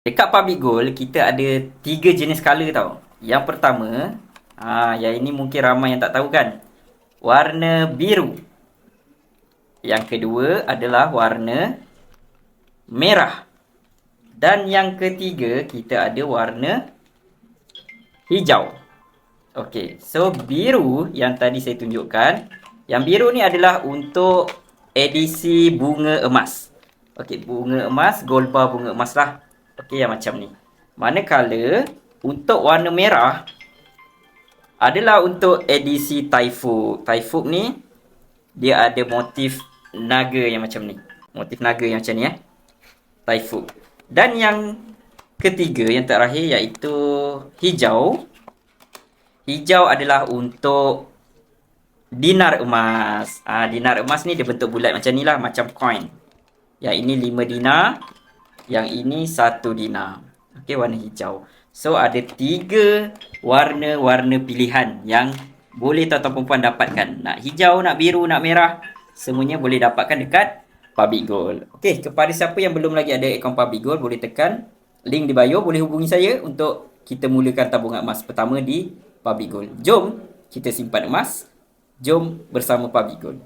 Dekat Public Gold, kita ada 3 jenis color tau. Yang pertama, yang ini mungkin ramai yang tak tahu kan. Warna biru. Yang kedua adalah warna merah. Dan yang ketiga, kita ada warna hijau. Okey, so biru yang tadi saya tunjukkan. Yang biru ni adalah untuk edisi bunga emas. Okey, bunga emas, gold bar bunga emas lah. Okey, yang macam ni. Manakala untuk warna merah adalah untuk edisi Taifuk. Taifuk ni dia ada motif naga yang macam ni. Motif naga yang macam ni Taifuk. Dan yang ketiga, yang terakhir iaitu hijau. Hijau adalah untuk dinar emas. Dinar emas ni dia bentuk bulat macam ni lah, macam coin. Yang ini 5 dinar, yang ini 1 dinar. Okey, warna hijau. So ada 3 warna-warna pilihan yang boleh tuan-tuan perempuan dapatkan. Nak hijau, nak biru, nak merah, semuanya boleh dapatkan dekat Public Gold. Okey, kepada siapa yang belum lagi ada akaun Public Gold, boleh tekan link di bio, boleh hubungi saya untuk kita mulakan tabungan emas pertama di Public Gold. Jom kita simpan emas. Jom bersama Public Gold.